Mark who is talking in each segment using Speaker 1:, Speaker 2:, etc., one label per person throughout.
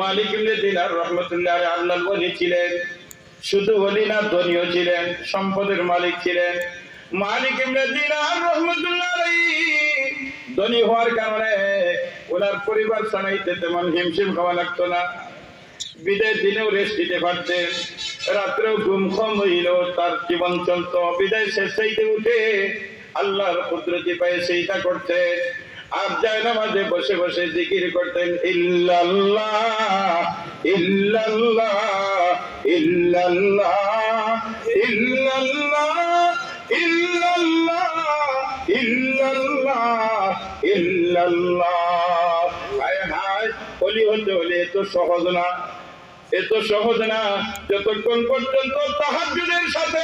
Speaker 1: মালিক ইবনে দিনার রাহমাতুল্লাহ আলাইহি আল্লাহর ওলি ছিলেন, শুধু ওলি না ধনীও ছিলেন, সম্পদের মালিক ছিলেন। মালিক ইবনে দিনার রাহমাতুল্লাহ আলাইহি ধনী হওয়ার কারণে ওনার পরিবার চালাইতে তেমন হিমশিম খাওয়া লাগতো না। বিদায় দিনেও রেস্ট দিতে পারতেন, রাত্রেও ঘুম কম হইল, তার জীবন চলত। বিদায় শেষ চাইতে উঠে আল্লাহর কুদরতি পায়ে সিজদা করতেন, আর জায়নামাজে বসে বসে জিকির করতেন, ইল্লাল্লাহ ইল্লাল্লাহ ইল্লাল্লাহ ইল্লাল্লাহ ইল্লাল্লাহ ইল্লাল্লাহ ইল্লাল্লাহ। হায় হায়, ওলি হতে হলে এত সহজ না, এত সহজ না। যতক্ষণ পর্যন্ত তাহাজ্জুদের সাথে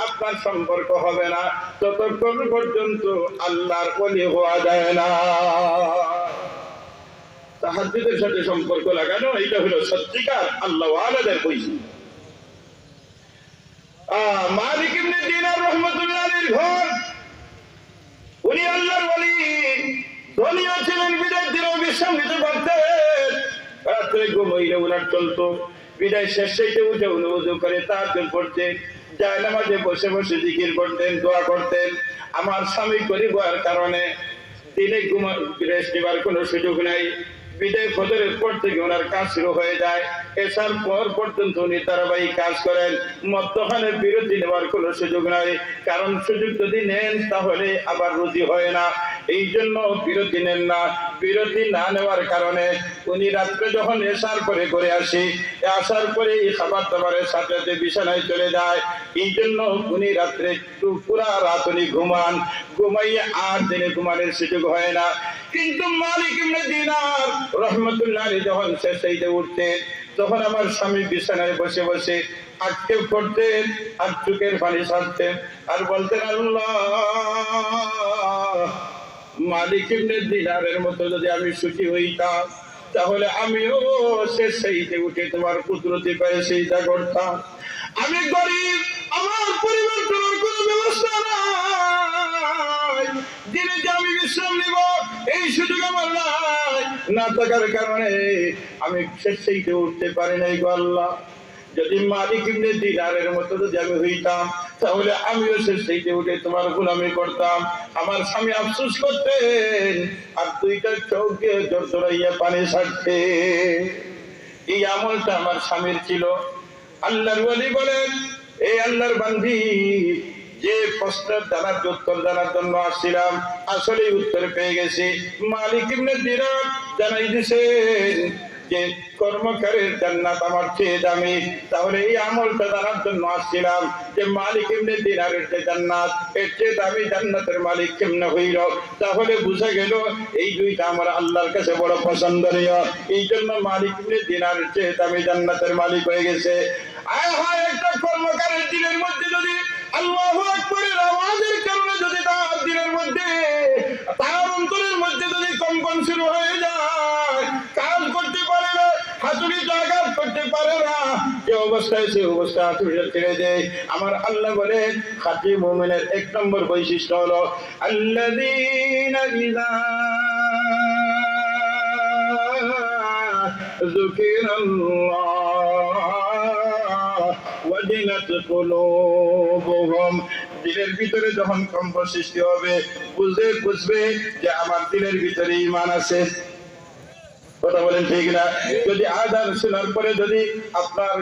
Speaker 1: আপনার সম্পর্ক হবে না, ততক্ষণ পর্যন্ত আল্লাহর ওলি হওয়া যায় না। তাহাজ্জুদের সাথে সম্পর্ক লাগানো, এটা হলো সত্যিকার আল্লাহ ওয়ালাদের বৈশিষ্ট্য। মালিক ইবনে দিনার রাহমাতুল্লাহ আলাইহির ঘর, উনি আল্লাহর ওলি, ধনীও ছিলেন, বিদায় দিনেও বিশ্রাম নিতে পারতেন, রাত্রে ঘুমাইলে উনার চলতো। বিদায় শেষ চাইতে উঠে উনি ওযু করে তাহাজ্জুদ পড়তেন, জায়নামাজে বসে বসে জিকির করতেন, দোয়া করতেন। আমার স্বামী পরিবার কারণে দিনে রেস্ট নেবার কোনো সুযোগ নাই। বিদায় ফজরের পর থেকে ওনার কাজ শুরু হয়ে যায়, এসার পর পর্যন্ত উনি ধারাবাহিক কাজ করেন। মধ্যখানে বিরতি নেওয়ার কোনো সুযোগ নাই, কারণ সুযোগ যদি নেন তাহলে আবার রুজি হয় না, এই জন্য বিরতি নেন না। বিরতি না নেওয়ার কারণে উনি রাত্রে যখন এসার পরে করে আসি, আসার পরে এই খাবার দাবারের সাথে সাথে বিছানায় চলে যায়। এই জন্য উনি রাত্রে পুরা রাত উনি ঘুমান, ঘুমাইয়ে আর দিনে ঘুমানোর সুযোগ হয় না। কিন্তু মালিক ইবনে দিনার রাহমাতুল্লাহ আলাইহি যখন শেষ হইতে উঠতেন, তখন আমার স্বামী বিছানায় বসে বসে আটকে পড়তেন, আর চোখের পানি ছাড়তেন, আর বলতেন, আল্লাহ, মালিক ইবনে দিনারের মতো যদি আমি সুখী হইতাম, তাহলে আমিও শেষ হইতে উঠে তোমার কুদরতি পায়ে সিজদা করতাম। আমি গরিব, আমার পরিবার চলার কোনো ব্যবস্থা নাই, দিনে যে আমি বিশ্রাম নিব এই সুযোগ আমার নাই, না থাকার কারণে আমি শেষ হইতে উঠতে পারি নাই গো আল্লাহ। যদি মালিক ইবনে দিনারের মতো যদি আমি হইতাম, তাহলে আমিও শেষ হইতে উঠে তোমার গোলামি করতাম। আমার স্বামী আফসোস করতেন, আর দুইটা চোখ দিয়ে জড়জড়াইয়া পানি ছাড়তে। এই আমলটা আমার স্বামীর ছিল। আল্লাহর ওলি বলেন, এই আল্লাহর বান্দি, যে প্রশ্নের দ্বারা উত্তর জানার জন্য আসছিলাম, আসলে উত্তর পেয়ে গেছি। মালিক ইবনে দিনার জানাই দিছেন যে কর্মকারীর জান্নাত আমার চেয়ে দামি। তাহলে এই আমলটা জানার জন্য আসছিলাম যে মালিক ইবনে দিনারের যে জান্নাত, এর চেয়ে দামি জান্নাতের মালিক কেমনে হইল। তাহলে বুঝা গেল এই দুইটা আমার আল্লাহর কাছে বড় পছন্দনীয়, এই জন্য মালিক ইবনে দিনারের চেয়ে দামি জান্নাতের মালিক হয়ে গেছে। আয় হায়, একটা কর্মকারীর দিনের মধ্যে যদি আল্লাহু আকবারের আওয়াজের কারণে যদি তার দিনের মধ্যে, তার অন্তরের মধ্যে যদি কম্পন শুরু হয়ে যায়, কাজ করতে পারে না, হাতুড়ি আঘাত করতে পারে না, যে অবস্থায় সে অবস্থা হাতুড়ি ছেড়ে দেয়। আমার আল্লাহ বলেন, খাঁটি মুমিনের এক নম্বর বৈশিষ্ট্য হলো আল্লাযীনা ইযা যুকিরাল্লাহ ওয়াজিলাত কুলুবুহুম, দিলের ভিতরে যখন কম্প সৃষ্টি হবে, বুঝবে যে আমার দিলের ভিতরে ঈমান আছে। কথা বলেন ঠিক না? যদি আযান শোনার পরে যদি আপনার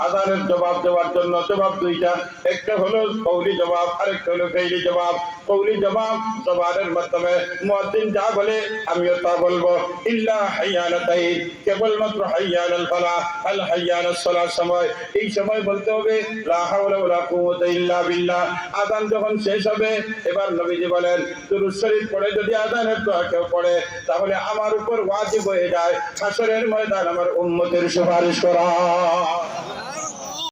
Speaker 1: আযানের জবাব দেওয়ার জন্য জবাব দুইটা, একটা হলো কওলি জবাব, আরেকটা হলো ফি'লি জবাব। কওলি জবাব জবানের মাধ্যমে মুয়াজ্জিন যা বলে আমিও তা বলবো, ইল্লা হাইয়ালাতাইন, কেবলমাত্র হাইয়ালাল ফালাহ, আল হাইয়ালাস সালাহ সময়, এই সময় বলতে হবে লা হাওলা ওয়ালা কুওয়াতা ইল্লা বিল্লাহ। আযান যখন শেষ হবে, এবার নবীজি বলেন দুরূদ শরীফ পড়ে যদি আযানের দোয়া কেউ পড়ে, তাহলে আমার উপর ওয়াজিব হয়ে যায় হাসরের ময়দান আমার উম্মতের সুপারিশ করা।